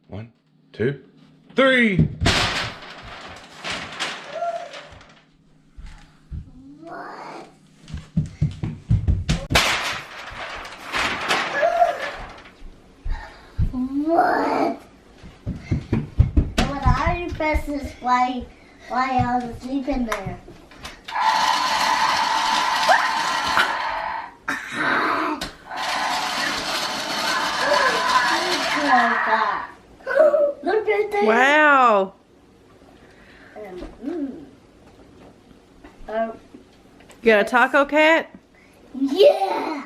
1, 2, 3. What? When I press this, why I was sleeping there? Look at that. Wow. Oh, You got a taco cat? yeah.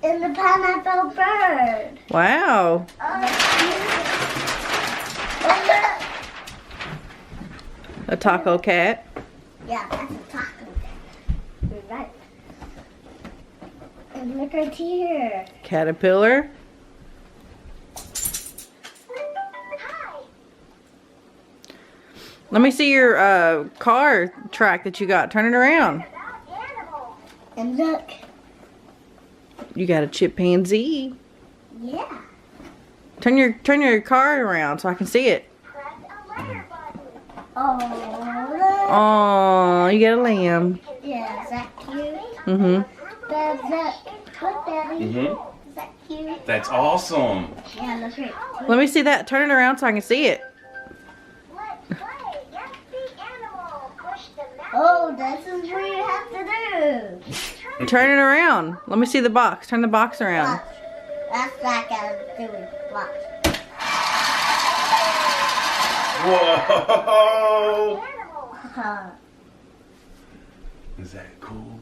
And the pineapple bird. Wow. Oh, A taco cat. yeah, that's a taco. You're right. And look right here. Caterpillar. Hi. Let me see your car track that you got. Turn it around. And look. You got a chimpanzee. Yeah. Turn your car around so I can see it. Oh. Oh, you got a lamb. Yeah, is that cute? Mm-hmm. Look, Daddy. Mm-hmm. Is that cute? That's awesome. Yeah, look right. Let me see that. Turn it around so I can see it. Oh, this is what you have to do. Turn it around. Let me see the box. Turn the box around. Watch. That's like I was doing. Watch. Whoa! Uh-huh. Is that cool?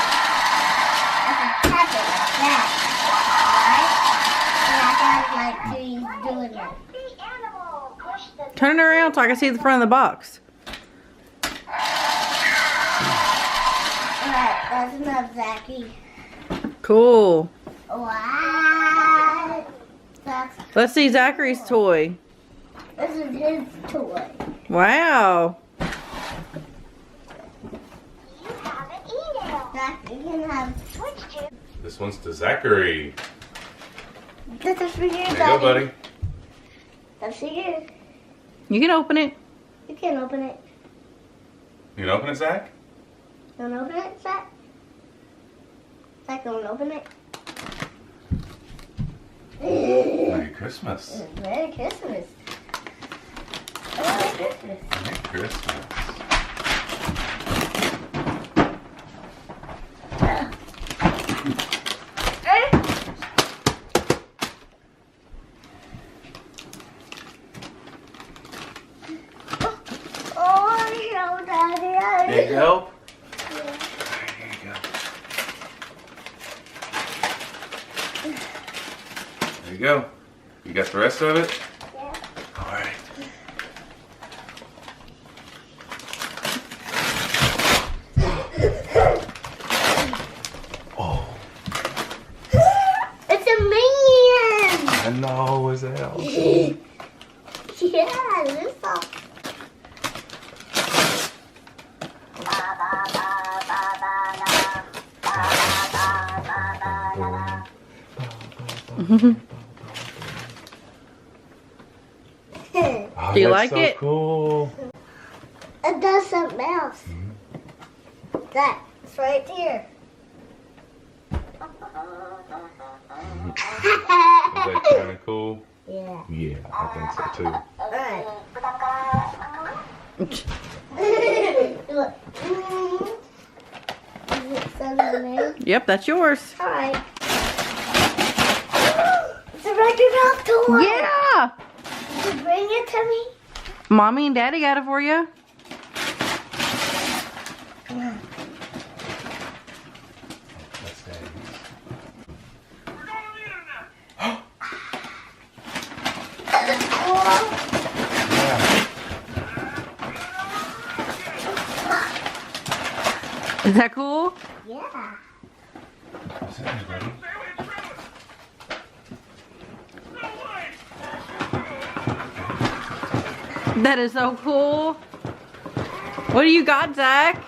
That's a habit like that. Alright? And I got like he's doing it. Turn it around so I can see the front of the box. Alright, that's enough, Zachy. Cool. What? That's, Let's see Zachary's toy. this is his toy. Wow. Zachy can have. This one's to Zachary. This is for you, There you Daddy. go, buddy. That's for you. You can open it. You can't open it. You can open it, Zach? You wanna open it, Zach? Zach, you wanna open it? Merry Christmas. Merry Christmas. Merry Christmas. Merry Christmas. Oh, no, Daddy. Need help? Yeah. Here you go. There you go. You got the rest of it? Yeah. All right. Oh, It's a minion. I know. Is that awesome? Yeah, this is all. Oh, Do you that's like so it? Cool. It does something else. That, it's right here. Is that kind of cool? Yeah. Yeah, I think so too. Alright. Look. Is it seven there? Yep, that's yours. Alright. It's a regular toy. Yeah. Did you bring it to me? Mommy and Daddy got it for you. That's Daddy's. Is that cool? Yeah. What's that, buddy? That is so cool. What do you got, Zach?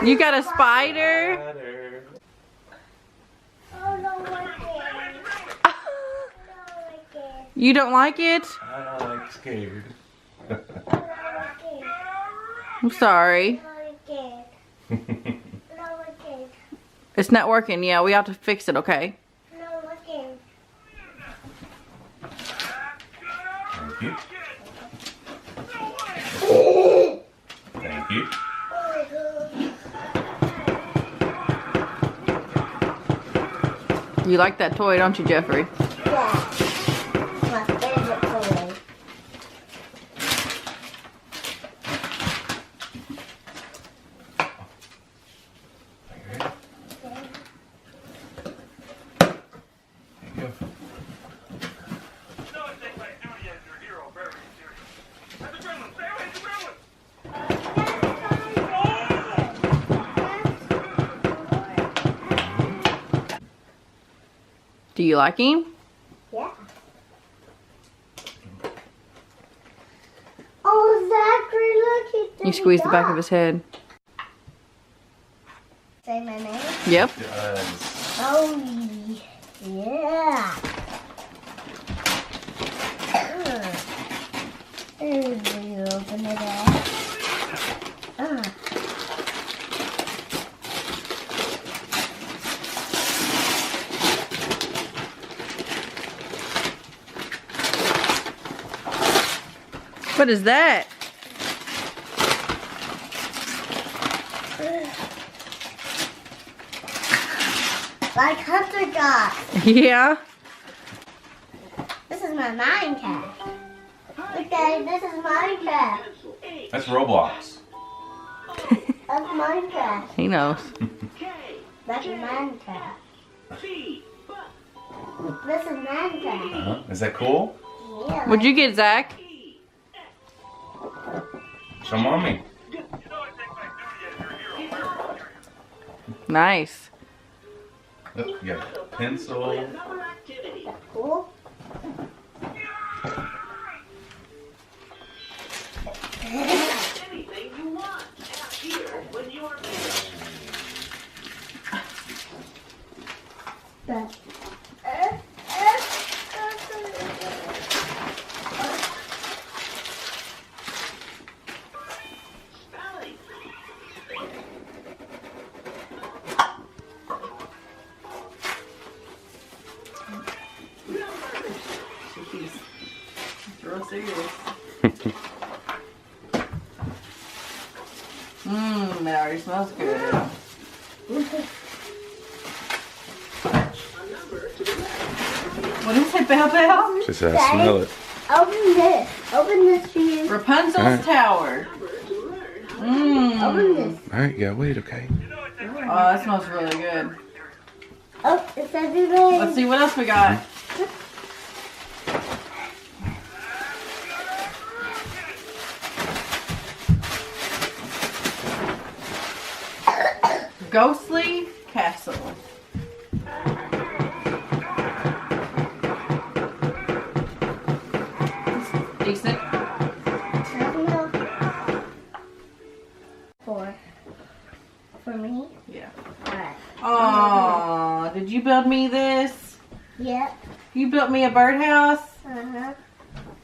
You got a spider? Spider. Oh, no, I can't. You don't like it? I like scared. I'm sorry. It's not working. Yeah, we have to fix it, okay? Thank you. Thank you. You like that toy, don't you, Jeffrey? Yeah. My favorite toy. There you go. Do you like him? Yeah. Oh, Zachary, look at You squeeze the back of his head. Say my name? Yep. Yes. Oh, yeah. You open it up. What is that? Like Hunter got. Yeah. This is my Minecraft. Okay, this is Minecraft. That's Roblox. That's Minecraft. He knows. That's Minecraft. This is Minecraft. Is that cool? Yeah. What'd you get, Zach? Show mommy. Nice. Look, you got a pencil. Cool. Anything you want out here when you are But, Real serious. That already smells good. What is it, Bell Bell? She said, I smell it. open this. Open this for you. Rapunzel's Alright. Tower. Open this. Alright, you gotta wait, okay? Oh, that smells really good. Oh, it's everybody. Let's see what else we got. Ghostly Castle. Decent. For me? Yeah. Alright. Aww, did you build me this? Yep. You built me a birdhouse? Uh-huh. You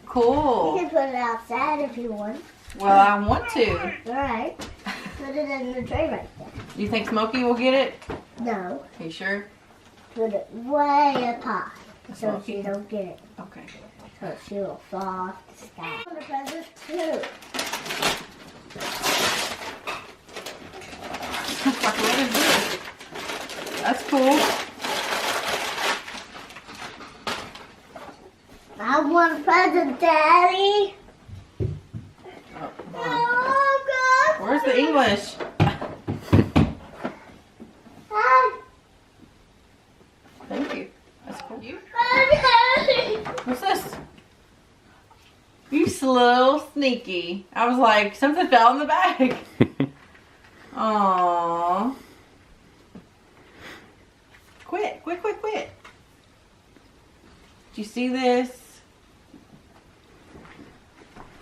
Cool. can put it outside if you want. Well, I want to. Alright. Put it in the tray right there. Do you think Smokey will get it? No. You sure? Put it way up high so she don't get it. Okay. So she will fall off the sky. The present too. What is this? That's cool. I want a present, Daddy. Oh, come on. Oh, God. Where's the English? Hi. Thank you. That's cool. You? Daddy. What's this? You slow sneaky. I was like, something fell in the bag. Aww. Quit. Did you see this?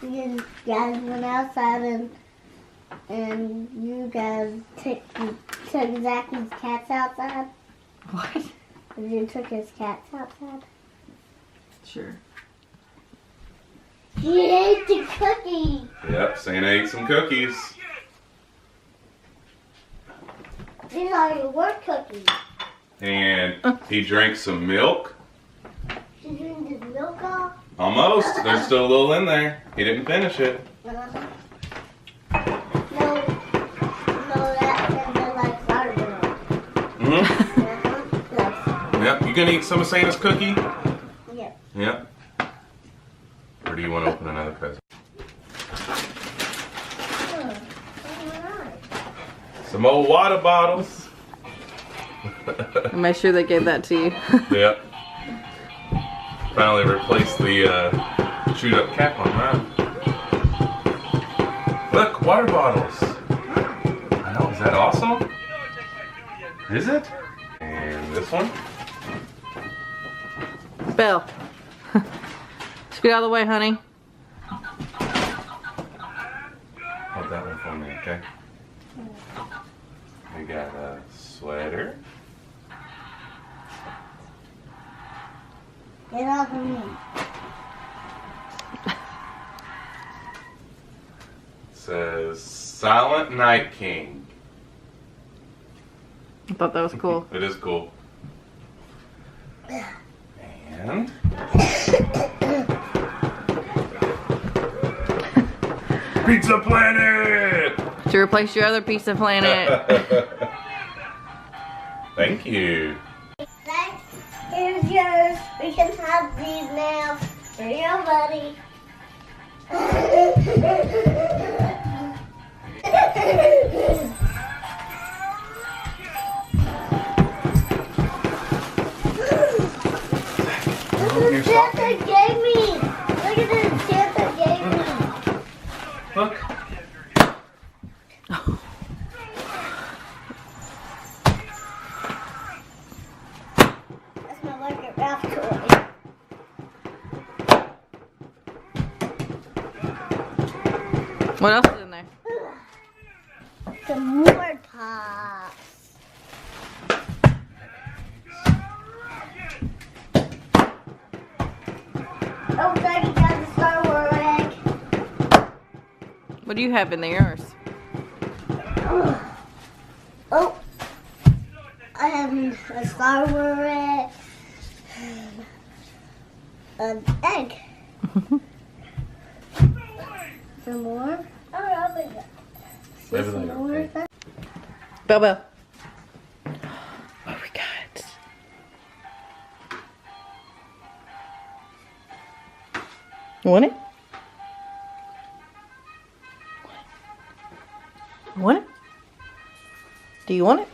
You guys went outside and and you guys took Zachy's cats outside? What? And you took his cats outside? Sure. He ate the cookie. Yep, Santa ate some cookies. These are your work cookies. And he drank some milk. Did you drink his milk off? Almost. There's still a little in there. He didn't finish it. No, that and then like sour milk. Mm-hmm. Uh-huh. Yep. You gonna eat some of Santa's cookie? Yep. Yep. Or do you want to open another present? Some old water bottles. Make sure they gave that to you. Yep. Finally replaced the chewed up cap on mine. Look, water bottles. I know, is that awesome? Is it? And this one? Belle. Scoot out of the way, honey. Hold that one for me, okay? We got a sweater. Get off of me. Says Silent Night King. I thought that was cool. It is cool. And Pizza Planet! To replace your other Pizza Planet. Thank you. Thanks. Here's yours. We can have these now. For your buddy. This is Santa gave me. Look at this Santa gave me. Look. That's my Wreck-It Ralph toy. What else is in there? Some more pops. Oh, Daddy got the Star Wars egg. What do you have in there? Yours? Oh, I have a Star Wars egg. An egg. Some more? Oh, I'll be back. Maybe Some later, more? okay. Belle Belle. What we got? You want it? You want it? Do you want it?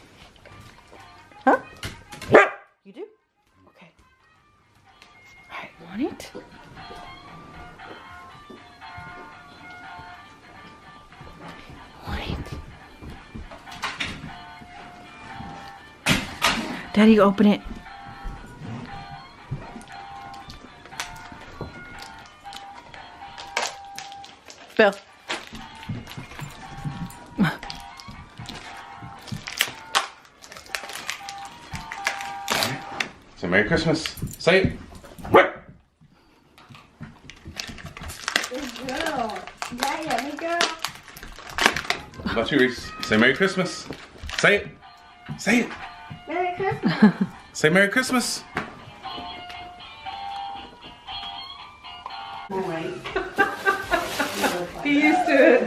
Huh? You do? Okay. Alright, want it? Want it? Daddy, open it. Bill. So Merry Christmas. Say it. What? Good girl. Is that yummy girl? What about you, Reese? Say Merry Christmas. Say it. Say it. Merry Christmas. Say Merry Christmas. He used to.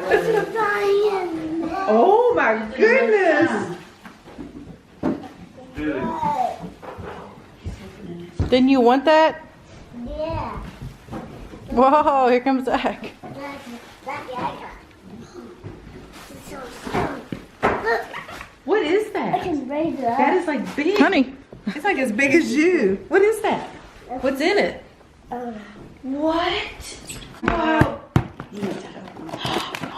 Ryan. Oh my goodness! Didn't you want that? Yeah. Whoa, here comes Zach. Look, What is I that? can raise it up. That is like big. Honey. It's like as big as you. What is that? What's in it? What? Wow.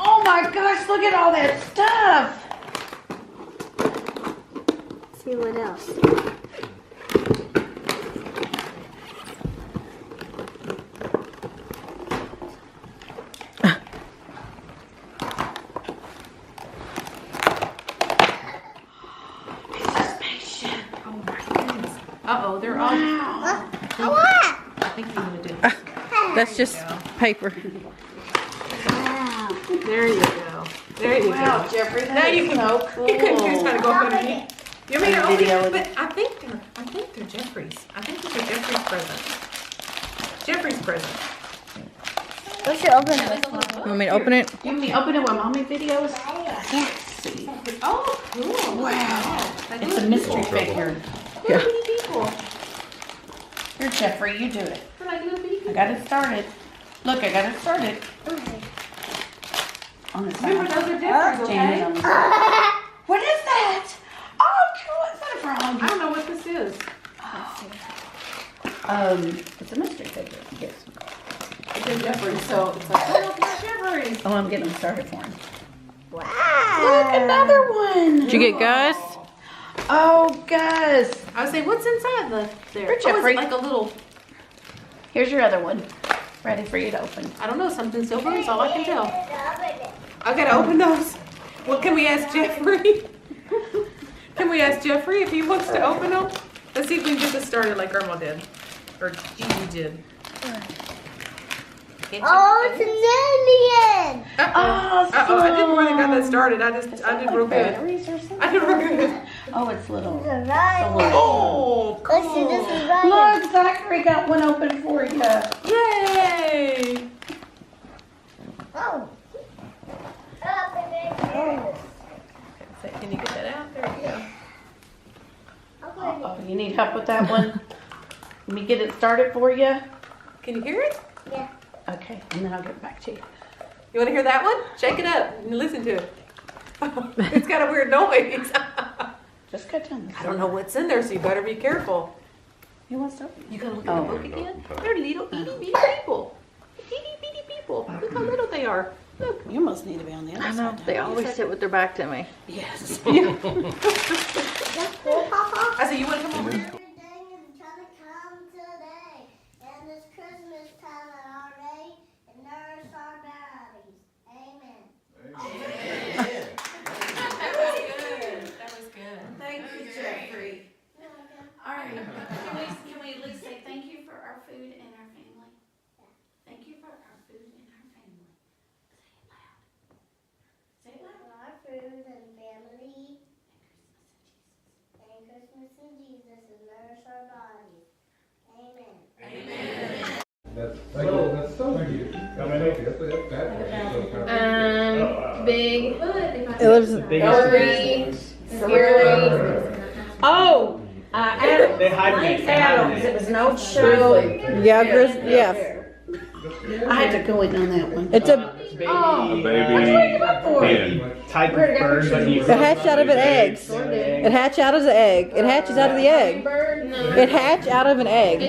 Oh my gosh, look at all that stuff. See what else. Uh-oh, they're all... What? I think you want to do That's just paper. There you go. There you go. Jeffrey, Now you can so cool. You can just kind of go underneath. You want me to open Video it? with But I think they're Jeffrey's. I think these are Jeffrey's presents. Jeffrey's present. We should open this one. You want me to open it? You want me to open it while mommy videos? Oh, cool. Wow. It's a mystery figure. Yeah. Little bitty people. Here, Jeffrey, you do it. They're like little bitty people. I got it started. Look, I got it started. On the Remember, side. those are Jeffrey's, okay? What is that? Oh, cool. Is that a frog? I don't know what this is. It's a mystery figure. Yes. It's in Jeffrey's, so it's like, oh, it's not Jeffrey's. Oh, I'm getting them started for him. Wow. Look, another one. Did you get Gus? Oh, Gus. I was saying, what's inside there? Here, Oh, it's Jeffrey. like a little, Here's your other one. Ready for you to open. I don't know, something silver is all I can tell. I gotta open those. Well, can we ask Jeffrey? Can we ask Jeffrey if he wants to open them? Let's see if we can get this started like Grandma did. Or Gigi did. Oh, it's an alien. Uh-oh, I did more than got that started. I did real good. Batteries or something? I did real good. Oh, it's little. It's a ride. Oh, Let's see, this is right. Look, Zachary got one open for you. yay! Oh. Can you get that out? There you go. Oh, you need help with that one? Let me get it started for you. Can you hear it? Yeah. Okay, and then I'll get back to you. You want to hear that one? Shake it up and listen to it. It's got a weird noise. Just go down this. I don't know what's in there, so you better be careful. You want to open? You gotta look at the book again. They're little itty bitty people. Itty bitty people. Look how little they are. Look. You must need to be on the other I know, side. they always sit with their back to me. Yes. That's cool, Papa. I said, you want to come over here? Everything is gonna come today, and it's Christmas time already, and there's our bodies. Amen. That was good. That was good. Thank you, Jeffrey. All right. Can we at least say thank you for our food and our family? Thank you for our food and our family. Say it loud. Say it loud. Our food and family, and Christmas and Jesus, and nourish our bodies. Amen. Big, It lives in Oh, Adam. They hibernate. Adams. It was an old show. Yeah, yeah. I had to go in on that one. It's a Oh, Baby hen. Type of bird, but you it hatched out of an egg. It hatched out of the egg. It hatches out of the egg. It hatched out of an egg.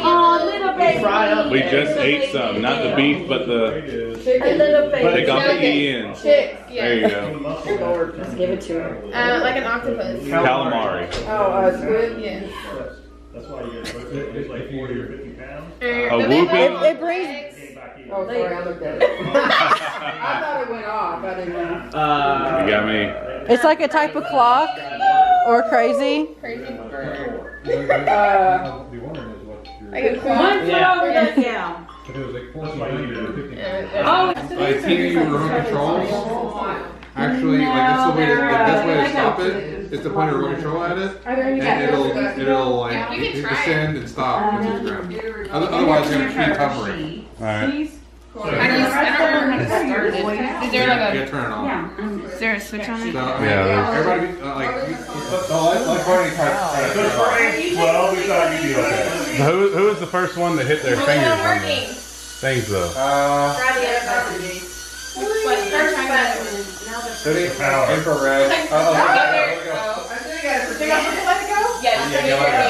Oh, little baby. fry up. We just ate some, not the beef, but the A little baby. take off the E ends. Chicks, There you go. Just give it to her. like an octopus. Calamari. Oh, squid, yes. That's why you get it's like 40 or 50 pounds. A whoopie. It brings. Oh, sorry, I looked at it. I thought it went off. I didn't know. You got me. It's like a type of clock or crazy. Crazy bird. The wondering is what your. Like a clock. Yeah. If it was like 40 or 50 pounds. Oh, Like TV remote controls. Actually, like that's the way to, the best way to stop it is to point a remote control at it, and it'll like descend and stop once it's ground. Otherwise, it's gonna keep hovering. All right. I don't remember how to start it. Is there You like gotta turn it on. is there a switch on it? So I mean, Yeah, there's- everybody be, like party type. Good for age 12, we thought you'd be okay. Who was the first one that hit their fingers on the things though? Infrared. Yeah,